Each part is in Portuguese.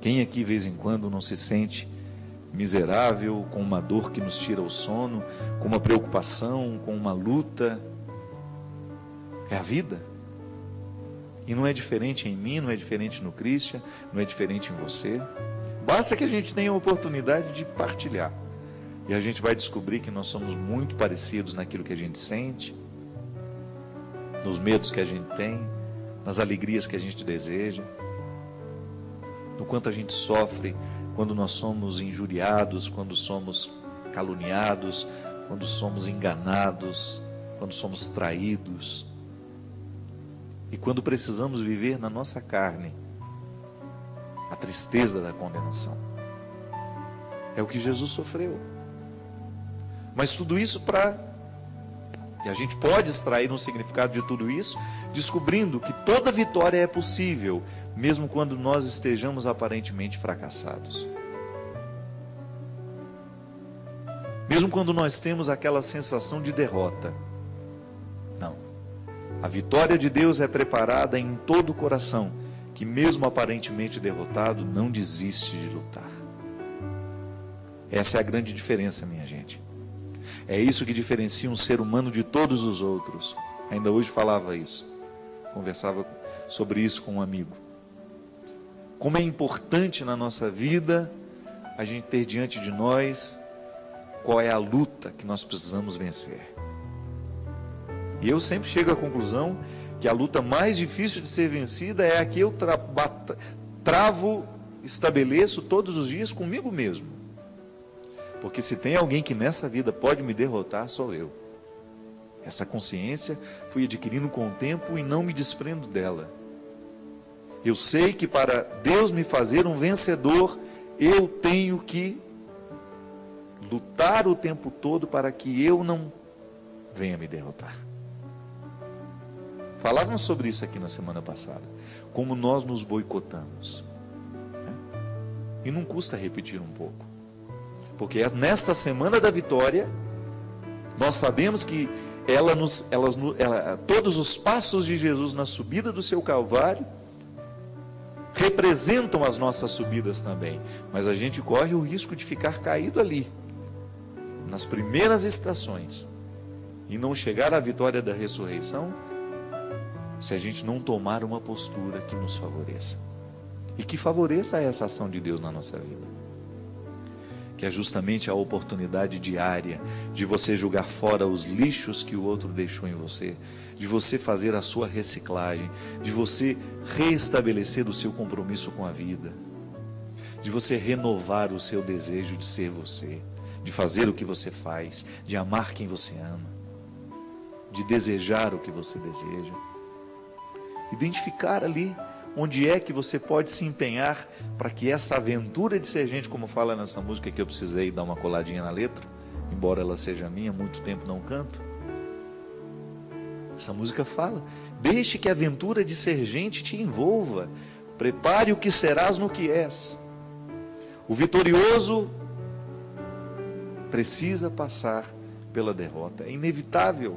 Quem aqui, de vez em quando, não se sente miserável, com uma dor que nos tira o sono, com uma preocupação, com uma luta? É a vida. E não é diferente em mim, não é diferente no Christian, não é diferente em você. Basta que a gente tenha a oportunidade de partilhar. E a gente vai descobrir que nós somos muito parecidos naquilo que a gente sente, nos medos que a gente tem, nas alegrias que a gente deseja, no quanto a gente sofre quando nós somos injuriados, quando somos caluniados, quando somos enganados, quando somos traídos. E quando precisamos viver na nossa carne a tristeza da condenação. É o que Jesus sofreu. Mas tudo isso e a gente pode extrair um significado de tudo isso, descobrindo que toda vitória é possível, mesmo quando nós estejamos aparentemente fracassados. Mesmo quando nós temos aquela sensação de derrota. Não. A vitória de Deus é preparada em todo o coração, que mesmo aparentemente derrotado, não desiste de lutar. Essa é a grande diferença, minha gente. É isso que diferencia um ser humano de todos os outros. Ainda hoje falava isso. Conversava sobre isso com um amigo. Como é importante na nossa vida a gente ter diante de nós qual é a luta que nós precisamos vencer. E eu sempre chego à conclusão que a luta mais difícil de ser vencida é a que eu estabeleço todos os dias comigo mesmo. Porque se tem alguém que nessa vida pode me derrotar, sou eu. Essa consciência fui adquirindo com o tempo e não me desprendo dela. Eu sei que para Deus me fazer um vencedor, eu tenho que lutar o tempo todo para que eu não venha me derrotar. Falávamos sobre isso aqui na semana passada. Como nós nos boicotamos. Né? E não custa repetir um pouco. Porque nesta semana da vitória, nós sabemos que todos os passos de Jesus na subida do seu Calvário representam as nossas subidas também. Mas a gente corre o risco de ficar caído ali, nas primeiras estações, e não chegar à vitória da ressurreição, se a gente não tomar uma postura que nos favoreça. E que favoreça essa ação de Deus na nossa vida. Que é justamente a oportunidade diária de você jogar fora os lixos que o outro deixou em você, de você fazer a sua reciclagem, de você reestabelecer o seu compromisso com a vida, de você renovar o seu desejo de ser você, de fazer o que você faz, de amar quem você ama, de desejar o que você deseja. Identificar ali onde é que você pode se empenhar para que essa aventura de ser gente, como fala nessa música que eu precisei dar uma coladinha na letra, embora ela seja minha, muito tempo não canto. Essa música fala, deixe que a aventura de ser gente te envolva, prepare o que serás no que és. O vitorioso precisa passar pela derrota, é inevitável.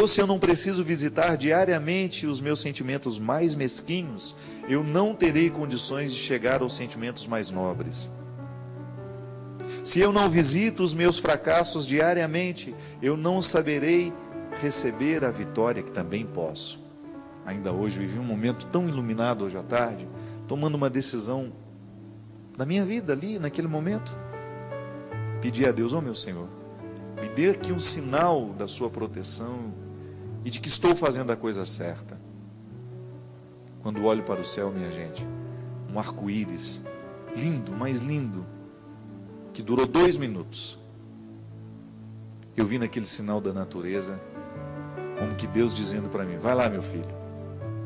Se eu não preciso visitar diariamente os meus sentimentos mais mesquinhos, eu não terei condições de chegar aos sentimentos mais nobres. Se eu não visito os meus fracassos diariamente, eu não saberei receber a vitória que também posso. Ainda hoje vivi um momento tão iluminado hoje à tarde, tomando uma decisão da minha vida ali, naquele momento. Pedi a Deus, meu Senhor, me dê aqui um sinal da sua proteção e de que estou fazendo a coisa certa. Quando olho para o céu, minha gente, um arco-íris, lindo, mais lindo, que durou 2 minutos. Eu vi naquele sinal da natureza, como que Deus dizendo para mim, vai lá meu filho,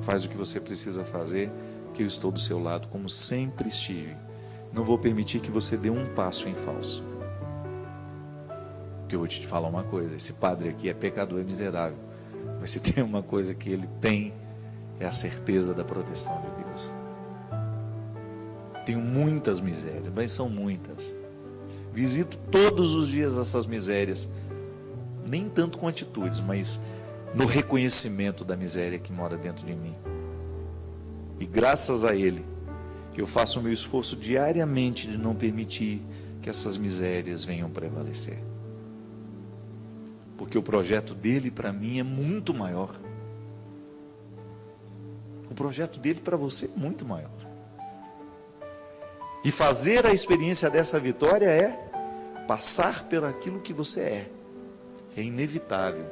faz o que você precisa fazer, que eu estou do seu lado, como sempre estive. Não vou permitir que você dê um passo em falso. Porque eu vou te falar uma coisa, esse padre aqui é pecador, é miserável, mas se tem uma coisa que ele tem, é a certeza da proteção de Deus. Tenho muitas misérias, mas são muitas. Visito todos os dias essas misérias, nem tanto com atitudes, mas no reconhecimento da miséria que mora dentro de mim. E graças a Ele, que eu faça o meu esforço diariamente de não permitir que essas misérias venham prevalecer. Porque o projeto dele para mim é muito maior. O projeto dele para você é muito maior. E fazer a experiência dessa vitória é passar por aquilo que você é. É inevitável.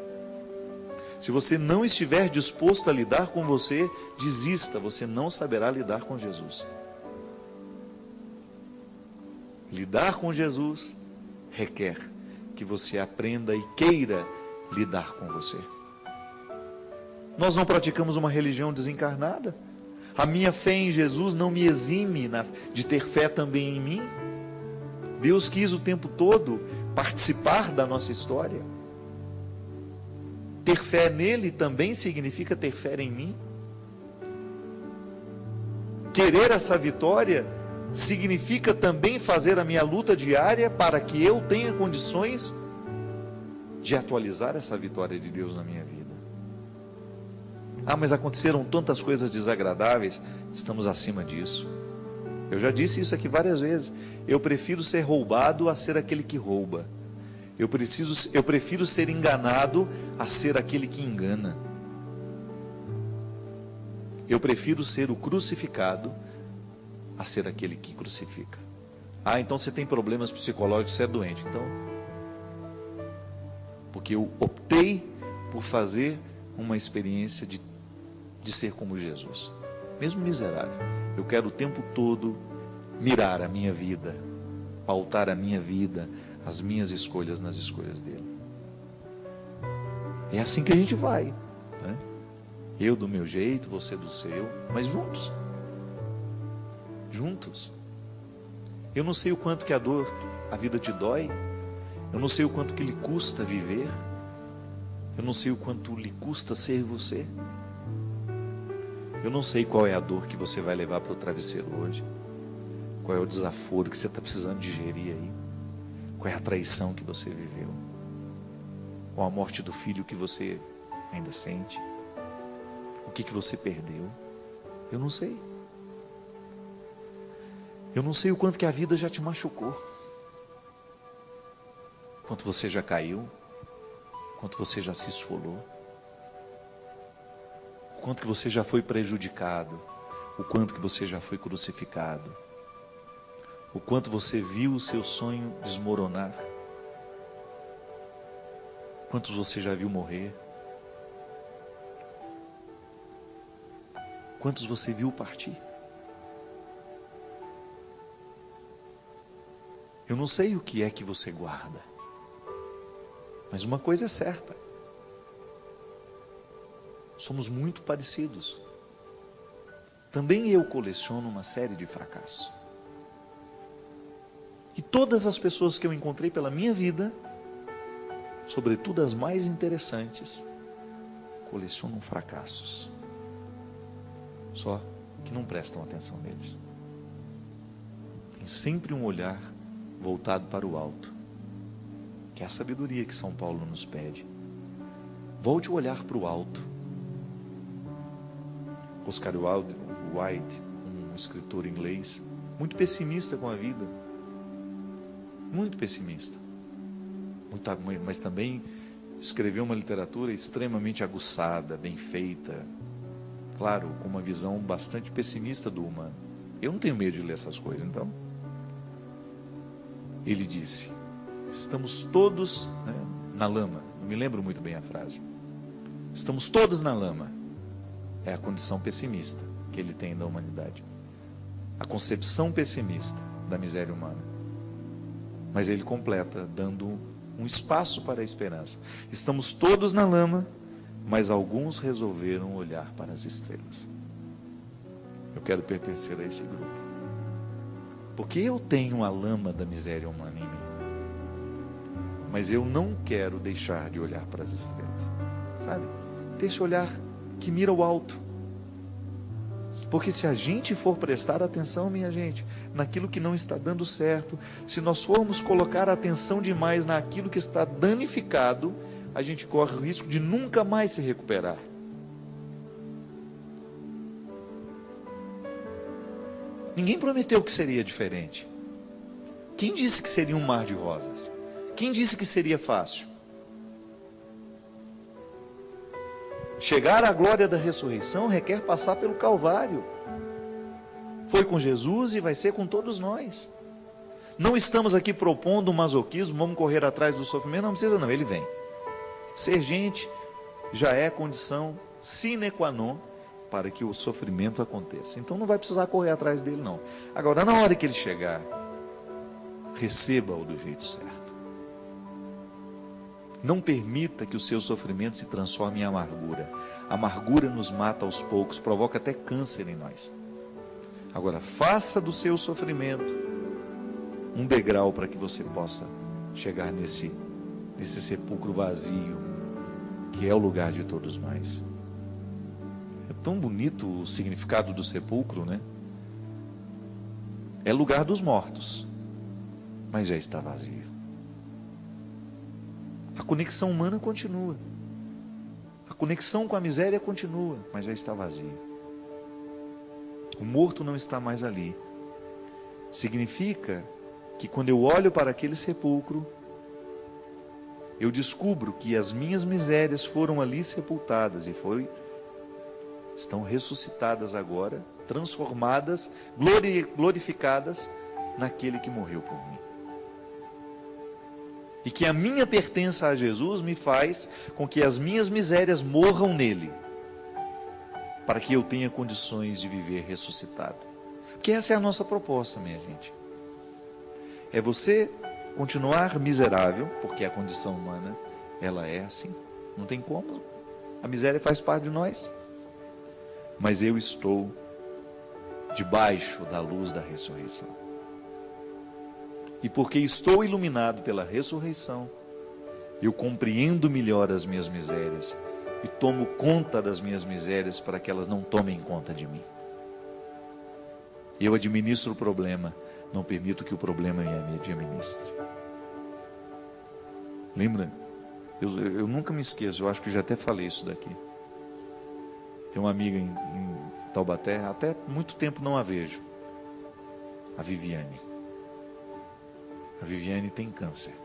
Se você não estiver disposto a lidar com você, desista, você não saberá lidar com Jesus. Lidar com Jesus requer que você aprenda e queira lidar com você. Nós não praticamos uma religião desencarnada. A minha fé em Jesus não me exime de ter fé também em mim. Deus quis o tempo todo participar da nossa história. Ter fé nele também significa ter fé em mim. Querer essa vitória significa também fazer a minha luta diária para que eu tenha condições de atualizar essa vitória de Deus na minha vida. Ah, mas aconteceram tantas coisas desagradáveis. Estamos acima disso. Eu já disse isso aqui várias vezes. Eu prefiro ser roubado a ser aquele que rouba. Eu prefiro ser enganado a ser aquele que engana. Eu prefiro ser o crucificado a ser aquele que crucifica. Ah, então você tem problemas psicológicos, você é doente. Então, porque eu optei por fazer uma experiência de ser como Jesus, mesmo miserável. Eu quero o tempo todo mirar a minha vida, pautar a minha vida, as minhas escolhas nas escolhas dele. É assim que a gente vai, né? Eu do meu jeito, você do seu, mas juntos. Juntos. Eu não sei o quanto que a vida te dói. Eu não sei o quanto que lhe custa viver. Eu não sei o quanto lhe custa ser você. Eu não sei qual é a dor que você vai levar para o travesseiro hoje. Qual é o desaforo que você está precisando digerir aí. Qual é a traição que você viveu. Qual a morte do filho que você ainda sente. O que você perdeu. Eu não sei. Eu não sei o quanto que a vida já te machucou. Quanto você já caiu. Quanto você já se esfolou. O quanto que você já foi prejudicado. O quanto que você já foi crucificado. O quanto você viu o seu sonho desmoronar. Quantos você já viu morrer. Quantos você viu partir. Eu não sei o que é que você guarda. Mas uma coisa é certa. Somos muito parecidos. Também eu coleciono uma série de fracassos. E todas as pessoas que eu encontrei pela minha vida, sobretudo as mais interessantes, colecionam fracassos. Só que não prestam atenção neles. Tem sempre um olhar voltado para o alto, que é a sabedoria que São Paulo nos pede. Volte o olhar para o alto. Oscar Wilde, um escritor inglês, muito pessimista com a vida, muito pessimista, mas também escreveu uma literatura extremamente aguçada, bem feita, claro, com uma visão bastante pessimista do humano. Eu não tenho medo de ler essas coisas, então. Ele disse, estamos todos, né, na lama. Não me lembro muito bem a frase. Estamos todos na lama. É a condição pessimista que ele tem da humanidade. A concepção pessimista da miséria humana. Mas ele completa, dando um espaço para a esperança. Estamos todos na lama, mas alguns resolveram olhar para as estrelas. Eu quero pertencer a esse grupo. Porque eu tenho a lama da miséria humana em mim. Mas eu não quero deixar de olhar para as estrelas. Sabe? Ter esse olhar que mira o alto. Porque se a gente for prestar atenção, minha gente, naquilo que não está dando certo, se nós formos colocar atenção demais naquilo que está danificado, a gente corre o risco de nunca mais se recuperar. Ninguém prometeu que seria diferente. Quem disse que seria um mar de rosas? Quem disse que seria fácil? Chegar à glória da ressurreição requer passar pelo Calvário. Foi com Jesus e vai ser com todos nós. Não estamos aqui propondo um masoquismo, vamos correr atrás do sofrimento, não precisa não, ele vem. Ser gente já é condição sine qua non para que o sofrimento aconteça. Então não vai precisar correr atrás dele não. Agora, na hora que ele chegar, receba-o do jeito certo. Não permita que o seu sofrimento se transforme em amargura. A amargura nos mata aos poucos, provoca até câncer em nós. Agora, faça do seu sofrimento um degrau para que você possa chegar nesse sepulcro vazio, que é o lugar de todos nós. É tão bonito o significado do sepulcro, né? É lugar dos mortos, mas já está vazio. A conexão humana continua. A conexão com a miséria continua, mas já está vazio. O morto não está mais ali. Significa que quando eu olho para aquele sepulcro, eu descubro que as minhas misérias foram ali sepultadas e estão ressuscitadas agora, transformadas, glorificadas naquele que morreu por mim. E que a minha pertença a Jesus me faz com que as minhas misérias morram nele, para que eu tenha condições de viver ressuscitado. Porque essa é a nossa proposta, minha gente. É você continuar miserável, porque a condição humana, ela é assim, não tem como. A miséria faz parte de nós. Mas eu estou debaixo da luz da ressurreição. E porque estou iluminado pela ressurreição, eu compreendo melhor as minhas misérias e tomo conta das minhas misérias para que elas não tomem conta de mim. Eu administro o problema, não permito que o problema me administre. Lembra? Eu nunca me esqueço, eu acho que já até falei isso daqui. Tem uma amiga em Taubaté, até muito tempo não a vejo. A Viviane. A Viviane tem câncer.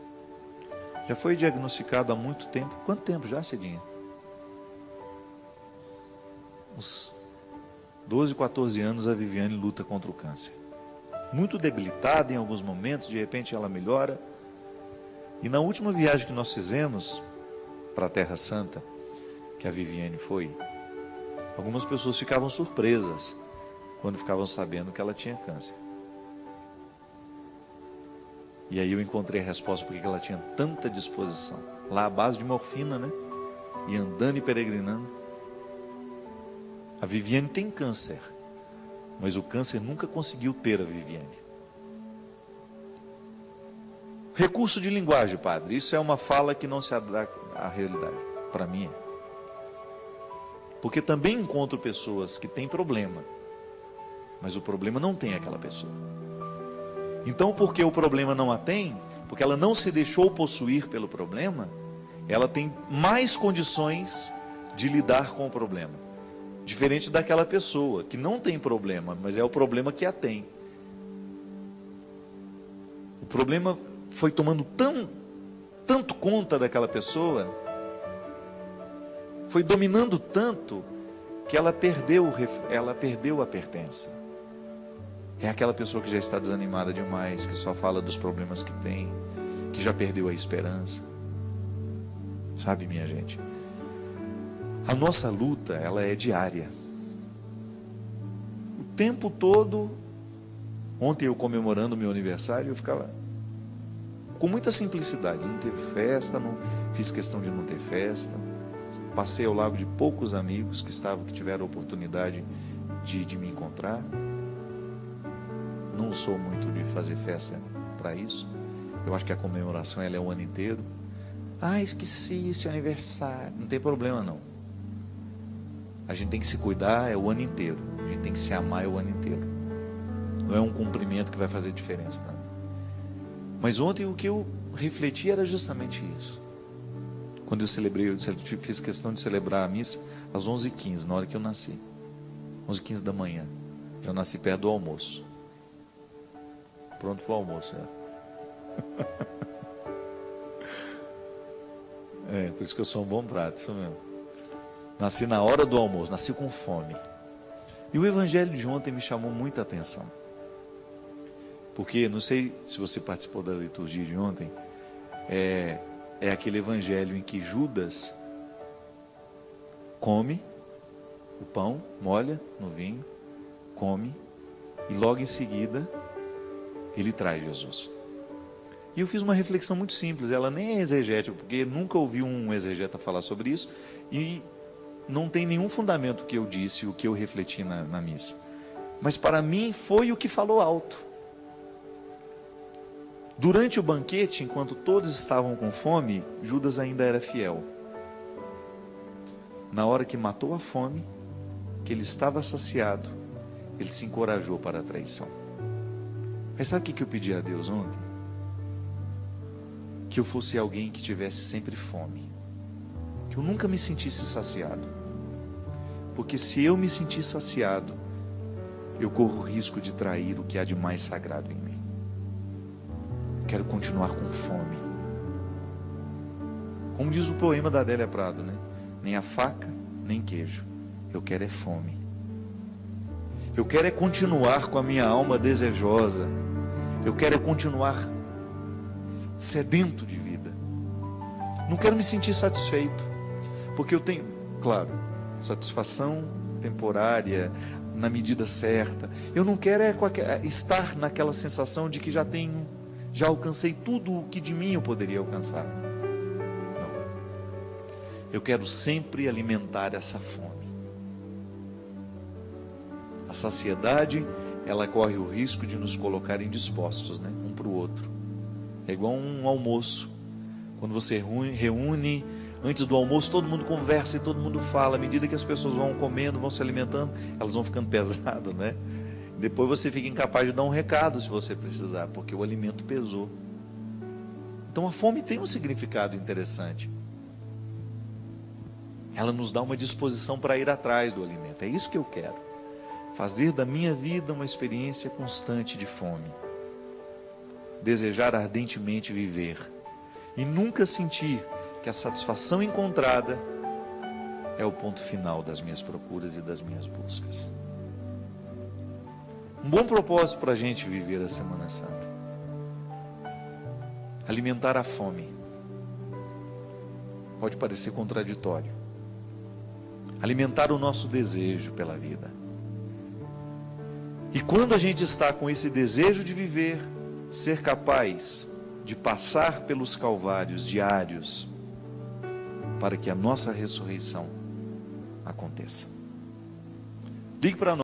Já foi diagnosticado há muito tempo. Quanto tempo já, Cidinha? Uns 12, 14 anos a Viviane luta contra o câncer. Muito debilitada em alguns momentos, de repente ela melhora. E na última viagem que nós fizemos para a Terra Santa, que a Viviane foi, algumas pessoas ficavam surpresas quando ficavam sabendo que ela tinha câncer. E aí eu encontrei a resposta porque ela tinha tanta disposição. Lá à base de morfina, né? E andando e peregrinando. A Viviane tem câncer, mas o câncer nunca conseguiu ter a Viviane. Recurso de linguagem, padre. Isso é uma fala que não se adapta à realidade. Para mim é. Porque também encontro pessoas que têm problema, mas o problema não tem aquela pessoa. Então, porque o problema não a tem, porque ela não se deixou possuir pelo problema, ela tem mais condições de lidar com o problema. Diferente daquela pessoa que não tem problema, mas é o problema que a tem. O problema foi tomando tanto conta daquela pessoa, foi dominando tanto, que ela perdeu a pertença. É aquela pessoa que já está desanimada demais, que só fala dos problemas que tem, que já perdeu a esperança. Sabe, minha gente? A nossa luta, ela é diária. O tempo todo. Ontem eu comemorando o meu aniversário, eu ficava com muita simplicidade. Não teve festa, não fiz questão de não ter festa. Passei ao lado de poucos amigos que tiveram a oportunidade de me encontrar. Não sou muito de fazer festa para isso. Eu acho que a comemoração ela é o ano inteiro. Ah, esqueci esse aniversário. Não tem problema não. A gente tem que se cuidar é o ano inteiro. A gente tem que se amar é o ano inteiro. Não é um cumprimento que vai fazer diferença para mim. Mas ontem o que eu refleti era justamente isso. Quando eu fiz questão de celebrar a missa às 11h15, na hora que eu nasci. 11h15 da manhã. Eu nasci perto do almoço. pronto para o almoço. Por isso que eu sou um bom prato, isso mesmo. Nasci na hora do almoço, nasci com fome. E o evangelho de ontem me chamou muita atenção. Porque, não sei se você participou da liturgia de ontem, é aquele evangelho em que Judas come o pão, molha no vinho, come, e logo em seguida ele traz Jesus. E eu fiz uma reflexão muito simples, ela nem é exegética, porque nunca ouvi um exegeta falar sobre isso, e não tem nenhum fundamento o que eu disse, o que eu refleti na missa. Mas para mim foi o que falou alto. Durante o banquete, enquanto todos estavam com fome, Judas ainda era fiel. Na hora que matou a fome, que ele estava saciado, ele se encorajou para a traição. Mas sabe o que eu pedi a Deus ontem? Que eu fosse alguém que tivesse sempre fome, que eu nunca me sentisse saciado, porque se eu me sentir saciado, eu corro o risco de trair o que há de mais sagrado em mim. Eu quero continuar com fome, como diz o poema da Adélia Prado, né? Nem a faca, nem queijo, eu quero é fome. Eu quero é continuar com a minha alma desejosa, eu quero é continuar sedento de vida. Não quero me sentir satisfeito, porque eu tenho, claro, satisfação temporária, na medida certa. Eu não quero estar naquela sensação de que já alcancei tudo o que de mim eu poderia alcançar. Não. Eu quero sempre alimentar essa fome. A saciedade, ela corre o risco de nos colocar indispostos, né? Um para o outro. É igual um almoço. Quando você reúne, antes do almoço todo mundo conversa e todo mundo fala. À medida que as pessoas vão comendo, vão se alimentando, elas vão ficando pesadas, né? Depois você fica incapaz de dar um recado se você precisar, porque o alimento pesou. Então a fome tem um significado interessante. Ela nos dá uma disposição para ir atrás do alimento. É isso que eu quero. Fazer da minha vida uma experiência constante de fome. Desejar ardentemente viver. E nunca sentir que a satisfação encontrada é o ponto final das minhas procuras e das minhas buscas. Um bom propósito para a gente viver a Semana Santa. Alimentar a fome. Pode parecer contraditório. Alimentar o nosso desejo pela vida. E quando a gente está com esse desejo de viver, ser capaz de passar pelos calvários diários para que a nossa ressurreição aconteça. Diga para nós.